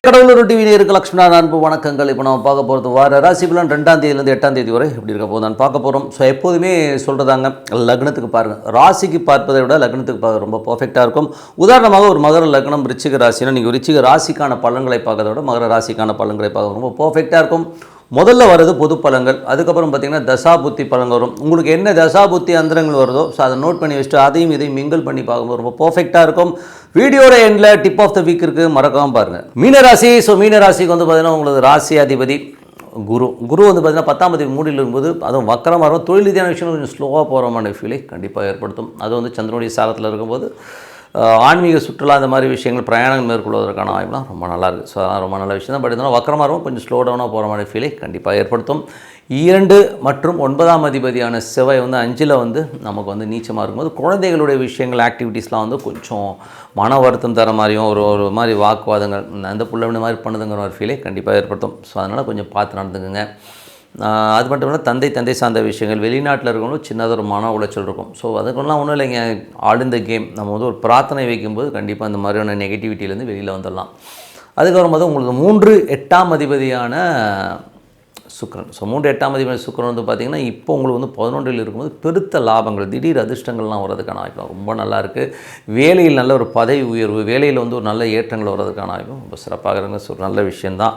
கடவுளூர் TV நேயர்களுக்கு லக்ஷ்மணா அன்பு வணக்கங்கள். இப்போ நம்ம பார்க்க போகிறது வார ராசி பலன் 2ஆம் தேதியிலேருந்து 8ஆம் தேதி வரை எப்படி இருக்க போது நான் பார்க்க போகிறோம். ஸோ எப்போதுமே சொல்கிறதாங்க, லக்னத்துக்கு பாருங்கள், ராசிக்கு பார்ப்பதை விட லக்னத்துக்கு பார்க்க ரொம்ப பர்ஃபெக்டாக இருக்கும். உதாரணமாக ஒரு மகர லக்னம் ரிச்சிக ராசினா நீங்கள் ரிச்சிக ராசிக்கான பலன்களை பார்க்கறத விட மகர ராசிக்கான பலன்களை பார்க்க ரொம்ப பர்ஃபெக்டாக இருக்கும். முதல்ல வர்றது பொது பலன்கள், அதுக்கப்புறம் பார்த்திங்கன்னா தசாபுத்தி பலன் வரும். உங்களுக்கு என்ன தசாபுத்தி அந்தரங்கள் வருதோ ஸோ அதை நோட் பண்ணி வச்சுட்டு அதையும் இதையும் மிங்கிள் பண்ணி பார்க்கும்போது ரொம்ப பர்ஃபெக்டாக இருக்கும். வீடியோட எண்டில் டிப் ஆஃப் த வீக் இருக்குது, மறக்காமல் பாருங்கள். மீனராசி. ஸோ மீனராசிக்கு வந்து பார்த்திங்கன்னா உங்களுக்கு ராசி அதிபதி குரு வந்து பார்த்திங்கன்னா 10ஆம் தேதி மூடியில் இருக்கும்போது அதுவும் வக்கரமாக இருக்கும். தொழில் ரீதியான விஷயம் கொஞ்சம் ஸ்லோவாக போகிற மாதிரி ஃபீலை கண்டிப்பாக ஏற்படுத்தும். அது வந்து சந்திரனுடைய சாரத்தில் இருக்கும்போது ஆன்மீக சுற்றுலா இந்த மாதிரி விஷயங்கள் பிரயாணங்கள் மேற்கொள்வதற்கான வாய்ப்புலாம் ரொம்ப நல்லாயிருக்கு. ஸோ அதெல்லாம் ரொம்ப நல்ல விஷயம் தான். பட் இருந்தாலும் வக்கரமாக இருக்கும், கொஞ்சம் ஸ்லோ டவுனாக போகிற மாதிரி ஃபீலை கண்டிப்பாக ஏற்படுத்தும். 2 மற்றும் 9ஆம் அதிபதியான செவ்வாய் வந்து 5ல் வந்து நமக்கு வந்து நீச்சமாக இருக்கும்போது குழந்தைகளுடைய விஷயங்கள் ஆக்டிவிட்டீஸ்லாம் வந்து கொஞ்சம் மன வருத்தம் தர மாதிரியும் ஒரு மாதிரி வாக்குவாதங்கள் அந்த புள்ள மாதிரி பண்ணுதுங்கிற ஒரு ஃபீலை கண்டிப்பாக ஏற்படுத்தும். ஸோ அதனால் கொஞ்சம் பார்த்து நடந்துக்குங்க. அது மட்டும் இல்லை, தந்தை சார்ந்த விஷயங்கள் வெளிநாட்டில் இருக்கணும், சின்னதாக ஒரு மன உளைச்சல் இருக்கும். ஸோ அதுக்கெல்லாம் ஒன்றும் இல்லைங்க, ஆழ்ந்த கேம் நம்ம வந்து ஒரு பிரார்த்தனை வைக்கும்போது கண்டிப்பாக இந்த மாதிரியான நெகட்டிவிட்டியிலேருந்து வெளியில் வந்துடலாம். அதுக்கப்புறம் வந்து உங்களுக்கு 3 8ஆம் அதிபதியான சுக்கிரன். ஸோ 3 8ஆம் அதிபதி சுக்கிரன் வந்து பார்த்திங்கன்னா இப்போ உங்களுக்கு வந்து 11ல் இருக்கும்போது பெருத்த லாபங்கள், திடீர் அதிர்ஷ்டங்கள்லாம் வர்றதுக்கான வாய்ப்பு ரொம்ப நல்லாயிருக்கு. வேலையில் நல்ல ஒரு பதவி உயர்வு, வேலையில் வந்து ஒரு நல்ல ஏற்றங்கள் வர்றதுக்கான வாய்ப்பு ரொம்ப சிறப்பாக இருங்க. ஸோ நல்ல விஷயந்தான்.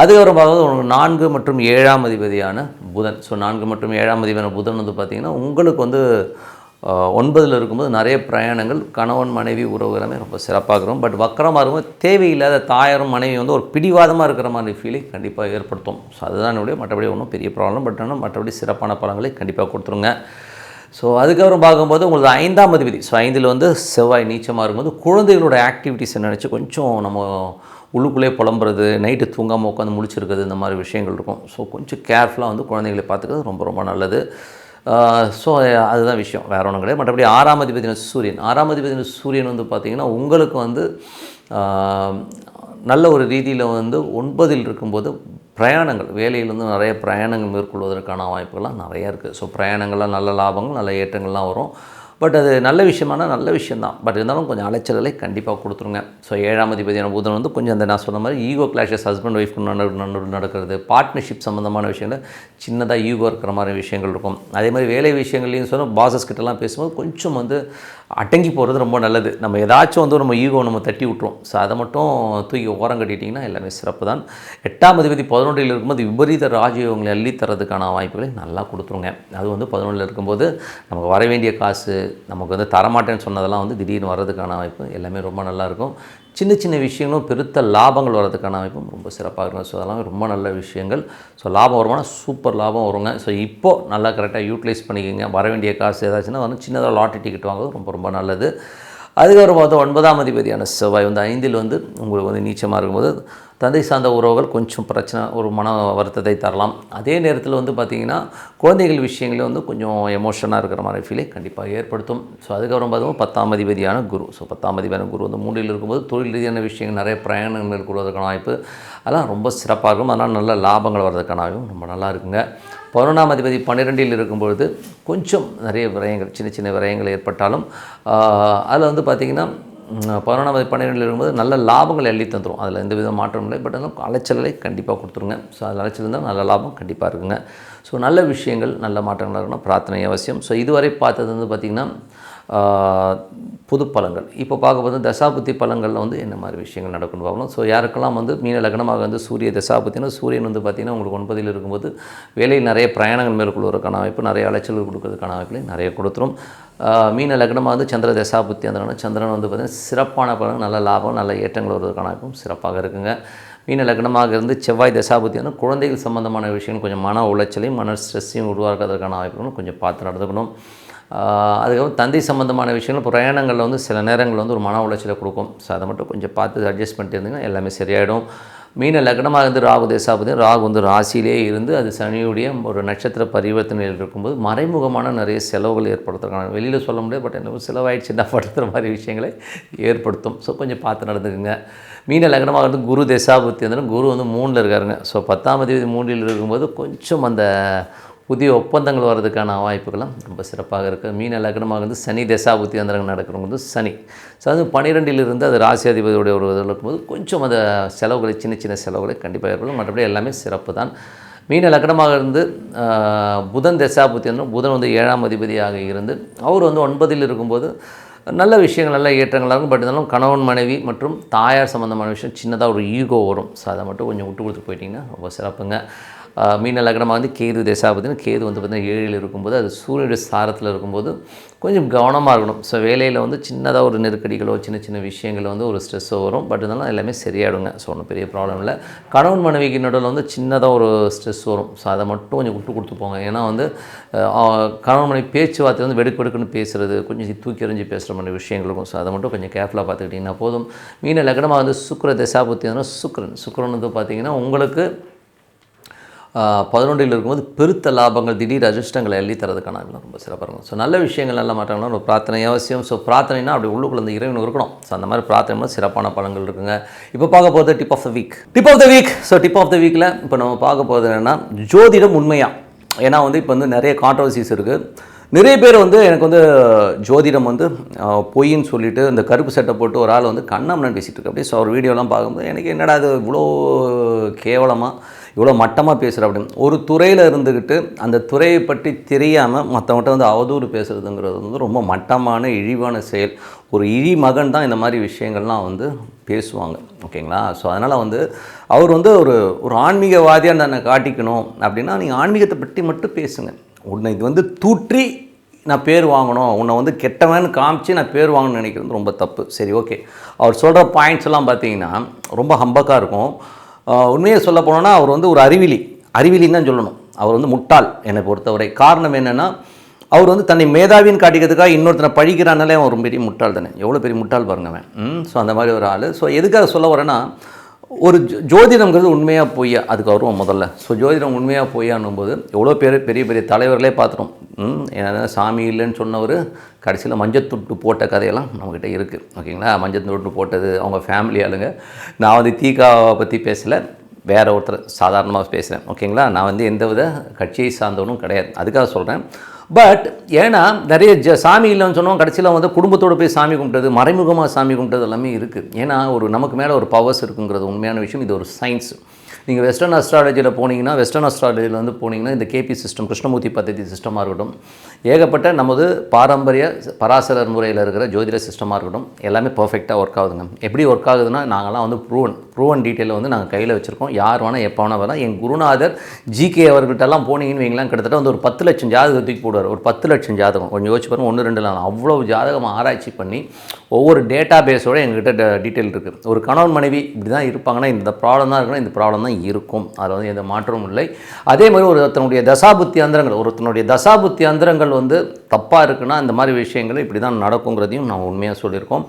அதுக்கப்புறம் பார்க்கும்போது 4 மற்றும் 7ஆம் அதிபதியான புதன். ஸோ 4 மற்றும் 7ஆம் அதிபதியான புதன் வந்து பார்த்திங்கன்னா உங்களுக்கு வந்து 9ல் இருக்கும்போது நிறைய பிரயாணங்கள், கணவன் மனைவி உறவு எல்லாமே ரொம்ப சிறப்பாக இருக்கும். பட் வக்கரமாக இருக்கும்போது தேவையில்லாத தாயாரும் மனைவி வந்து ஒரு பிடிவாதமாக இருக்கிற மாதிரி ஃபீலிங் கண்டிப்பாக ஏற்படுத்தும். ஸோ அதுதான் என்னுடைய, மற்றபடி ஒன்றும் பெரிய ப்ராப்ளம். பட் ஆனால் மற்றபடி சிறப்பான பலன்களை கண்டிப்பாக கொடுத்துருங்க. ஸோ அதுக்கப்புறம் பார்க்கும்போது உங்களுக்கு 5ஆம் அதிபதி. ஸோ 5ல் வந்து செவ்வாய் நீச்சமாக இருக்கும்போது குழந்தைகளோட ஆக்டிவிட்டீஸை நினச்சி கொஞ்சம் நம்ம உள்ளுக்குள்ளே புலம்புறது, நைட்டு தூங்காமல் உட்காந்து முழிச்சிருக்கிறது, இந்த மாதிரி விஷயங்கள் இருக்கும். ஸோ கொஞ்சம் கேர்ஃபுல்லாக வந்து குழந்தைகளை பார்த்துக்கிறது ரொம்ப ரொம்ப நல்லது. ஸோ அதுதான் விஷயம், வேறு ஒன்றும் கிடையாது. மற்றபடி 6ஆம் அதிபதியான சூரியன். 6ஆம் அதிபதியான சூரியன் வந்து பார்த்திங்கன்னா உங்களுக்கு வந்து நல்ல ஒரு ரீதியில் வந்து 9ல் இருக்கும்போது பிரயாணங்கள், வேலையில் வந்து நிறைய பிரயாணங்கள் மேற்கொள்வதற்கான வாய்ப்புகள்லாம் நிறையா இருக்குது. ஸோ பிரயாணங்கள்லாம் நல்ல லாபங்கள், நல்ல ஏற்றங்கள்லாம் வரும். பட் அது நல்ல விஷயமான நல்ல விஷயந்தான். பட் இருந்தாலும் கொஞ்சம் அலைச்சல்களை கண்டிப்பாக கொடுத்துருங்க. ஸோ 7ஆம் அதிபதியான புதன் வந்து கொஞ்சம் அந்த நான் சொன்ன மாதிரி ஈகோ கிளாஷஸ், ஹஸ்பண்ட் ஒய்ஃப்க்கு நடக்கிறது, பார்ட்னர்ஷிப் சம்மந்தமான விஷயங்கள், சின்னதாக ஈகோ இருக்கிற மாதிரி விஷயங்கள் இருக்கும். அதே மாதிரி வேலை விஷயங்கள்லையும் சொன்னால் பாசஸ் கிட்டலாம் பேசும்போது கொஞ்சம் வந்து அடங்கி போகிறது ரொம்ப நல்லது. நம்ம ஏதாச்சும் வந்து நம்ம ஈகோ நம்ம தட்டி விட்டுரும். ஸோ அதை மட்டும் தூக்கி ஓரம் கட்டிட்டிங்கன்னா எல்லாமே சிறப்பு தான். 8ஆம் அதிபதி 11ல் இருக்கும்போது விபரீத ராஜயோகங்களை அள்ளி தரதுக்கான வாய்ப்புகளை நல்லா கொடுத்துருங்க. அது வந்து 11ல் இருக்கும்போது நமக்கு வர வேண்டிய காசு, நமக்கு வந்து தரமாட்டேன்னு சொன்னதெல்லாம் வந்து திடீர்னு வர்றதுக்கான வாய்ப்பு எல்லாமே ரொம்ப நல்லாயிருக்கும். சின்ன சின்ன விஷயங்களும் பெருத்த லாபங்கள் வர்றதுக்கான வாய்ப்பும் ரொம்ப சிறப்பாக இருக்கும். ஸோ அதெல்லாம் ரொம்ப நல்ல விஷயங்கள். ஸோ லாபம் வருமானம் சூப்பர் லாபம் வருங்க. ஸோ இப்போது நல்லா கரெக்டாக யூட்டிலைஸ் பண்ணிக்கோங்க. வர வேண்டிய காசு ஏதாச்சுன்னா வந்து சின்னதாக லாட்டரி டிக்கெட் வாங்குறது ரொம்ப ரொம்ப நல்லது. அதுக்கப்புறம் பார்த்தா 9ஆம் அதிபதியான செவ்வாய் வந்து 5ல் வந்து உங்களுக்கு வந்து நீச்சமாக இருக்கும்போது தந்தை சார்ந்த உறவுகள் கொஞ்சம் பிரச்சனை, ஒரு மன வருத்தத்தை தரலாம். அதே நேரத்தில் வந்து பார்த்திங்கன்னா குழந்தைகள் விஷயங்களே வந்து கொஞ்சம் எமோஷனாக இருக்கிற மாதிரி ஃபீலை கண்டிப்பாக ஏற்படுத்தும். ஸோ அதுக்கப்புறம் பார்த்தோம் 10ஆம் அதிபதியான குரு. ஸோ 10ஆம் அதிபதியான குரு வந்து 3ல் இருக்கும்போது தொழில் ரீதியான விஷயங்கள், நிறைய பிரயாணங்கள் மேற்கொள்வதற்கான வாய்ப்பு அதெல்லாம் ரொம்ப சிறப்பாக இருக்கும். அதனால் நல்ல லாபங்கள் வர்றதுக்கான வாய்ப்பும் ரொம்ப நல்லா இருக்குங்க. 11ஆம் அதிபதி 12ல் இருக்கும்பொழுது கொஞ்சம் நிறைய விரயங்கள், சின்ன சின்ன விரயங்கள் ஏற்பட்டாலும் அதில் வந்து பார்த்திங்கன்னா 11ஆம் அதிபதி 12ல் இருக்கும்போது நல்ல லாபங்கள் எள்ளி தந்துடும். அதில் எந்த வித மாற்றமும் இல்லை. பட் ஆனால் அலைச்சல்களை கண்டிப்பாக கொடுத்துருங்க. ஸோ அதில் அலைச்சல் இருந்தால் நல்ல லாபம் கண்டிப்பாக இருக்குங்க. ஸோ நல்ல விஷயங்கள், நல்ல மாற்றங்கள் இருக்கணும், பிரார்த்தனை அவசியம். ஸோ இதுவரை பார்த்தது வந்து பார்த்திங்கன்னா புது பலன்கள். இப்போ பார்க்க போது தசாபுத்தி பலன்களில் வந்து என்ன மாதிரி விஷயங்கள் நடக்கும்னு பார்க்கணும். ஸோ யாருக்கெல்லாம் வந்து மீன லக்னமாக வந்து சூரிய தசாபுத்தினா, சூரியன் வந்து பார்த்திங்கன்னா உங்களுக்கு 9ல் இருக்கும்போது வேலையில் நிறைய பிரயாணங்கள் மேற்கொள்வதற்கான வாய்ப்பு, நிறைய அலைச்சல்கள் கொடுக்கறதுக்கான வாய்ப்புகளை நிறைய கொடுத்துரும். மீன லக்னமாக வந்து சந்திர தசாபுத்தி அந்த சந்திரன் வந்து பார்த்திங்கன்னா சிறப்பான பலன், நல்ல லாபம், நல்ல ஏற்றங்கள் வருவதற்கான வாய்ப்பும் சிறப்பாக இருக்குங்க. மீன லக்னமாக இருந்து செவ்வாய் தசாபுத்தி வந்து குழந்தைகள் சம்பந்தமான விஷயங்கள் கொஞ்சம் மன உளைச்சலையும் மன ஸ்ட்ரெஸ்ஸையும் உருவாக்குறதுக்கான வாய்ப்புகளும் கொஞ்சம் பார்த்து நடந்துக்கணும். அதுக்கப்புறம் தந்தை சம்மந்தமான விஷயங்கள் பிரயாணங்களில் வந்து சில நேரங்களில் வந்து ஒரு மன உளைச்சலை கொடுக்கும். ஸோ அதை மட்டும் கொஞ்சம் பார்த்து அட்ஜஸ்ட் பண்ணிட்டு இருந்தீங்கன்னா எல்லாமே சரியாயிடும். மீன லக்னமாக இருந்து ராகு தசாபதி, ராகு வந்து ராசியிலே இருந்து அது சனியுடைய ஒரு நட்சத்திர பரிவர்த்தனையில் இருக்கும்போது மறைமுகமான நிறைய செலவுகள் ஏற்படுத்துறதுக்கான, வெளியில் சொல்ல முடியாது, பட் என்ன செலவாயிடுச்சுன்னா படுத்துகிற மாதிரி விஷயங்களை ஏற்படுத்தும். ஸோ கொஞ்சம் பார்த்து நடந்துக்குங்க. மீன லக்னமாக இருந்து குரு தசாபுத்தி வந்து குரு வந்து 3ல் இருக்காருங்க. ஸோ 10ஆம் அதிபதி 3ல் இருக்கும்போது கொஞ்சம் அந்த புதிய ஒப்பந்தங்கள் வர்றதுக்கான வாய்ப்புகளும் ரொம்ப சிறப்பாக இருக்குது. மீன லக்னமாக வந்து சனி தசாபுத்தி அந்தரங்கள் நடக்கிறவங்க வந்து சனி. ஸோ அது 12 அது ராசியாதிபதியோடைய ஒரு இதில் இருக்கும்போது கொஞ்சம் அந்த செலவுகளை சின்ன சின்ன செலவுகளை கண்டிப்பாக ஏற்படும். மற்றபடி எல்லாமே சிறப்பு தான். மீன லக்னமாக இருந்து புதன் தசாபுத்தி வந்து புதன் வந்து 7ஆம் அதிபதியாக இருந்து அவர் வந்து 9 இருக்கும்போது நல்ல விஷயங்கள் நல்ல ஏற்றங்களாக இருக்கும். பட் இருந்தாலும் கணவன் மனைவி மற்றும் தாயார் சம்மந்தமான விஷயம் சின்னதாக ஒரு ஈகோ வரும். ஸோ அதை மட்டும் கொஞ்சம் விட்டு கொடுத்து போயிட்டிங்கன்னா ரொம்ப சிறப்புங்க. மீன லக்னமாக வந்து கேது தசாபதினு கேது வந்து பார்த்திங்கன்னா 7 இருக்கும்போது அது சூரியனுடைய சாரத்தில் இருக்கும்போது கொஞ்சம் கவனமாக இருக்கணும். ஸோ வேலையில் வந்து சின்னதாக ஒரு நெருக்கடிகளோ சின்ன சின்ன விஷயங்கள் வந்து ஒரு ஸ்ட்ரெஸ்ஸோ வரும். பட் இருந்தாலும் எல்லாமே சரியாயிடுங்க. ஸோ ஒன்றும் பெரிய ப்ராப்ளம் இல்லை. கணவன் மனைவிக்கு நடுவில் வந்து சின்னதாக ஒரு ஸ்ட்ரெஸ் வரும். ஸோ அதை மட்டும் கொஞ்சம் விட்டு கொடுத்து போங்க. ஏன்னா வந்து கணவன் மனைவி பேச்சுவார்த்தை வந்து வெடுக்குன்னு பேசுகிறது, கொஞ்சம் தூக்கி எறிஞ்சு பேசுகிற மாதிரி விஷயங்கள் இருக்கும். ஸோ அதை மட்டும் கொஞ்சம் கேர்ஃபுல்லாக பார்த்துக்கிட்டிங்கன்னா போதும். மீன லக்னமாக வந்து சுக்கிர தசாபுத்தி வந்து சுக்கிரன் வந்து பார்த்திங்கன்னா உங்களுக்கு 11 இருக்கும்போது பெருத்த லாபங்கள் திடீர் அதிர்ஷ்டங்களை அள்ளி தரதுக்கான ரொம்ப சிறப்பாக இருக்கும். ஸோ நல்ல விஷயங்கள் நல்ல மாற்றங்கள்லாம் ஒரு பிரார்த்தனை அவசியம். ஸோ பிரார்த்தனைனா அப்படி உள்ளுக்குள்ள இந்த இறைவன் இருக்கணும். ஸோ அந்த மாதிரி பிரார்த்தனை சிறப்பான பலன்கள் இருக்குங்க. இப்போ பார்க்க போகிறது tip of the week. So tip of the வீக்கில் இப்போ நம்ம பார்க்க போகிறது என்னென்னா ஜோதிடம் உண்மையா. ஏன்னா வந்து இப்போ வந்து நிறைய கான்ட்ரவர்சிஸ் இருக்குது. நிறைய பேர் வந்து எனக்கு வந்து ஜோதிடம் வந்து பொய்ன்னு சொல்லிவிட்டு இந்த கருப்பு சட்டை போட்டு ஒரு ஆள் வந்து கண்ணாமண்ணன் பேசிகிட்டு இருக்கு. அப்படியே ஸோ அவர் வீடியோலாம் பார்க்கும்போது எனக்கு என்னடா அது இவ்வளோ கேவலமாக இவ்வளோ மட்டமாக பேசுகிற அப்படின்னு ஒரு துறையில் இருந்துக்கிட்டு அந்த துறையை பற்றி தெரியாமல் மற்றவங்கள்ட்ட வந்து அவதூறு பேசுகிறதுங்கிறது வந்து ரொம்ப மட்டமான இழிவான செயல். ஒரு இழி மகன் தான் இந்த மாதிரி விஷயங்கள்லாம் வந்து பேசுவாங்க. ஓகேங்களா? ஸோ அதனால் வந்து அவர் வந்து ஒரு ஆன்மீகவாதியாக தன்னை காட்டிக்கணும் அப்படின்னா நீங்கள் ஆன்மீகத்தை பற்றி மட்டும் பேசுங்க. உன்னை இது வந்து தூற்றி நான் பேர் வாங்கணும், உன்னை வந்து கெட்டவன்னு காமிச்சு நான் பேர் வாங்கணும்னு நினைக்கிறது ரொம்ப தப்பு. சரி, ஓகே. அவர் சொல்கிற பாயிண்ட்ஸ் எல்லாம் பார்த்தீங்கன்னா ரொம்ப ஹம்பக்காக இருக்கும். உண்மையை சொல்ல போனோன்னா அவர் வந்து ஒரு அறிவிலின்னு தான் சொல்லணும். அவர் வந்து முட்டாள் என்னை பொறுத்தவரை. காரணம் என்னென்னா அவர் வந்து தன்னை மேதாவின்னு காட்டிக்கிறதுக்காக இன்னொருத்தனை பழிக்கிறானாலே அவன் ஒரு பெரிய முட்டாள் தானே. எவ்வளோ பெரிய முட்டாள் பாருங்க அவன். ஸோ அந்த மாதிரி ஒரு ஆள். ஸோ எதுக்காக சொல்ல வரேன்னா ஒரு ஜோதிடம்ங்கிறது உண்மையாக பொய்யா அதுக்கு வருவோம் முதல்ல. ஸோ ஜோதிடம் உண்மையாக பொய்யானும் போது எவ்வளோ பேர் பெரிய பெரிய தலைவர்களே பார்த்துட்டோம். ஏன்னா சாமி இல்லைன்னு சொன்னவர் கடைசியில் மஞ்சத்தொட்டு போட்ட கதையெல்லாம் நம்மக்கிட்ட இருக்குது. ஓகேங்களா? மஞ்சத்தொட்டு போட்டது அவங்க ஃபேமிலி ஆளுங்க. நான் வந்து தீகாவை பற்றி பேசலை, வேறு ஒருத்தர் சாதாரணமாக பேசுகிறேன். ஓகேங்களா? நான் வந்து எந்த வித கட்சியை சார்ந்தவனும் கிடையாது, அதுக்காக சொல்கிறேன். பட் ஏன்னா நிறைய சாமி இல்லைன்னு சொன்னோம், கடைசியில் வந்து குடும்பத்தோடு போய் சாமி கும்பிட்டது, மறைமுகமாக சாமி கும்பிட்டது எல்லாமே இருக்குது. ஏன்னா ஒரு நமக்கு மேலே ஒரு பவர்ஸ் இருக்குங்கிறது உண்மையான விஷயம். இது ஒரு சயின்ஸ். நீங்கள் வெஸ்டர்ன் அஸ்ட்ராலஜியில் போனீங்கன்னா வந்து போனீங்கன்னா இந்த கேபி சிஸ்டம், கிருஷ்ணமூர்த்தி பద్ధதி சிஸ்டமாக இருக்கட்டும், ஏகப்பட்ட நமது பாரம்பரிய பராசரர் முறையில் இருக்கிற ஜோதிட சிஸ்டமாக இருக்கட்டும், எல்லாமே பர்ஃபெக்டாக ஒர்க் ஆகுதுங்க. எப்படி ஒர்க் ஆகுதுன்னா நாங்கள்லாம் வந்து ப்ரூவன் டீட்டெயிலில் வந்து நாங்கள் கையில் வச்சுருக்கோம். யார் வேணால் எப்போ வேணால் வரலாம். என் குருநாதர் ஜிகே அவர்கிட்டலாம் போனீங்கன்னு வைங்களேன், கிட்டத்தட்ட வந்து ஒரு 10 லட்சம் ஜாதகத்துக்கு போடுவார். ஒரு 10 லட்சம் ஜாதகம் கொஞ்சம் யோசிச்சு பாருங்கள். 1-2 அவ்வளோ ஜாதகம் ஆராய்ச்சி பண்ணி ஒவ்வொரு டேட்டா பேஸோடு எங்ககிட்ட டீட்டெயில் இருக்குது. ஒரு கணவன் மனைவி இப்படி தான் இருப்பாங்கன்னா இந்த ப்ராப்ளம் தான் இருக்கணும், இந்த ப்ராப்ளம் தான் இருக்கும். அதில் வந்து எந்த மாற்றமும் இல்லை. அதே மாதிரி ஒருத்தனுடைய தசாபுத்தி அந்தரங்கள் வந்து தப்பாக இருக்குன்னா இந்த மாதிரி விஷயங்கள் இப்படி தான் நடக்குங்கிறதையும் நான் உண்மையாக சொல்லியிருக்கோம்.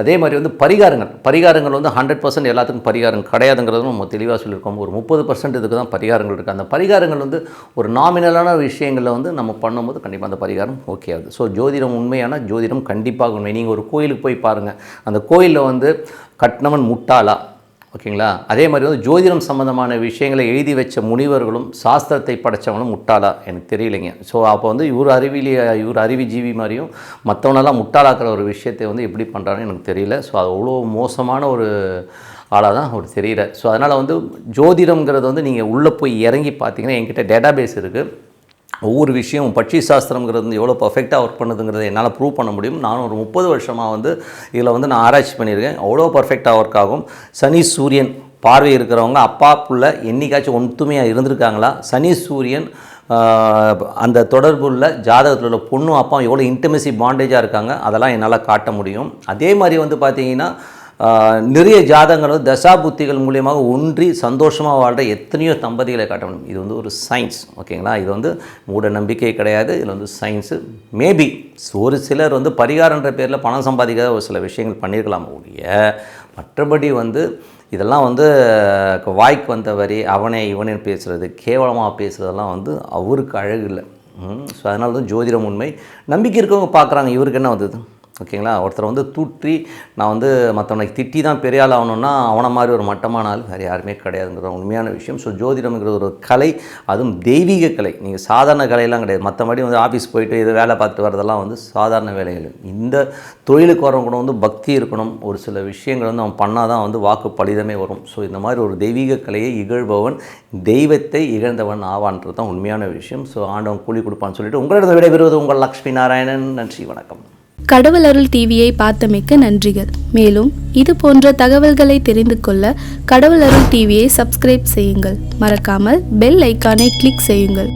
அதே மாதிரி வந்து பரிகாரங்கள் வந்து 100% எல்லாத்துக்கும் பரிகாரம் கிடையாதுங்கிறதும் நம்ம தெளிவாக சொல்லியிருக்கோம். ஒரு 30% இதுக்கு தான் பரிகாரங்கள் இருக்குது. அந்த பரிகாரங்கள் வந்து ஒரு நாமினலான விஷயங்களில் வந்து நம்ம பண்ணும்போது கண்டிப்பாக அந்த பரிகாரம் ஓகே ஆகுது. ஸோ ஜோதிடம் உண்மையான ஜோதிடம் கண்டிப்பாக உண்மை. நீங்கள் ஒரு கோயிலுக்கு போய் பாருங்கள், அந்த கோயிலில் வந்து கட்டினவன் முட்டாளா? ஓகேங்களா? அதே மாதிரி வந்து ஜோதிடம் சம்மந்தமான விஷயங்களை எழுதி வச்ச முனிவர்களும் சாஸ்திரத்தை படைத்தவங்களும் முட்டாளா? எனக்கு தெரியலைங்க. ஸோ அப்போ வந்து இவர் அறிவிஜீவி மாதிரியும் மற்றவனெல்லாம் முட்டாளாக்குற ஒரு விஷயத்தை வந்து எப்படி பண்ணுறான்னு எனக்கு தெரியல. ஸோ அது அவ்வளோ மோசமான ஒரு ஆளாக தான் அவர் தெரியல. ஸோ அதனால் வந்து ஜோதிடம்ங்கிறது வந்து நீங்கள் உள்ளே போய் இறங்கி பார்த்தீங்கன்னா என்கிட்ட டேட்டாபேஸ் இருக்குது. ஒவ்வொரு விஷயம் பட்சி சாஸ்திரங்கிறது வந்து எவ்வளோ பர்ஃபெக்டாக ஒர்க் பண்ணுதுங்கிறத என்னால் ப்ரூவ் பண்ண முடியும். நானும் ஒரு 30 வருஷமாக வந்து இதில் வந்து நான் ஆராய்ச்சி பண்ணியிருக்கேன். அவ்வளோ பர்ஃபெக்டாக ஒர்க் ஆகும். சனி சூரியன் பார்வை இருக்கிறவங்க அப்பா புள்ள என்னைக்காச்சும் ஒத்துமையாக இருந்திருக்காங்களா? சனி சூரியன் அந்த தொடர்புள்ள ஜாதகத்தில் உள்ள பொண்ணும் அப்பா எவ்வளோ இன்டிமெசி பாண்டேஜாக இருக்காங்க, அதெல்லாம் என்னால் காட்ட முடியும். அதே மாதிரி வந்து பார்த்திங்கன்னா நிறைய ஜாதகங்கள் வந்து தசாபுத்திகள் மூலியமாக ஒன்றி சந்தோஷமாக வாழ்கிற எத்தனையோ தம்பதிகளை காட்ட முடியும். இது வந்து ஒரு சயின்ஸ். ஓகேங்களா? இது வந்து மூட நம்பிக்கை கிடையாது, இதில் வந்து சயின்ஸு. மேபி ஒரு சிலர் வந்து பரிகாரன்ற பேரில் பணம் சம்பாதிக்காத ஒரு சில விஷயங்கள் பண்ணியிருக்கலாம் ஒழிய, மற்றபடி வந்து இதெல்லாம் வந்து வாய்க்கு வந்த வரி அவனே இவனே பேசுகிறது, கேவலமாக பேசுகிறதெல்லாம் வந்து அவருக்கு அழகு இல்லை. ஸோ அதனால தான் ஜோதிடம் உண்மை. நம்பிக்கை இருக்கவங்க பார்க்குறாங்க, இவருக்கு என்ன வந்தது? ஓகேங்களா. ஒருத்தரை வந்து தூற்றி நான் வந்து மற்றவனை திட்டி தான் பெரிய ஆள் ஆகணுன்னா அவனை மாதிரி ஒரு மட்டமான ஆள் வேறு யாருமே கிடையாதுங்கிற உண்மையான விஷயம். ஸோ ஜோதிடம்ங்கிறது ஒரு கலை, அதுவும் தெய்வீக கலை. நீங்கள் சாதாரண கலையெல்லாம் கிடையாது. மற்றபடி வந்து ஆஃபீஸ் போயிட்டு இது வேலை பார்த்துட்டு வரதெல்லாம் வந்து சாதாரண வேலைகள். இந்த தொழிலுக்கு வரவங்க கூட வந்து பக்தி இருக்கணும். ஒரு சில விஷயங்கள் வந்து அவன் பண்ணால் தான் வந்து வாக்கு பலிதமே வரும். ஸோ இந்த மாதிரி ஒரு தெய்வீக கலையை இகழ்பவன் தெய்வத்தை இகழ்ந்தவன் ஆவான்றது தான் உண்மையான விஷயம். ஸோ ஆண்டவன் கூலி கொடுப்பான்னு சொல்லிட்டு உங்களிடம் விடைபெறுவது உங்கள் லக்ஷ்மி நாராயணன். நன்றி, வணக்கம். கடவுள் அருள் டிவியை பார்த்தமைக்கு நன்றிகள். மேலும் இது போன்ற தகவல்களை தெரிந்து கொள்ள கடவுள் அருள் டிவியை சப்ஸ்கிரைப் செய்யுங்கள். மறக்காமல் பெல் ஐக்கானை கிளிக் செய்யுங்கள்.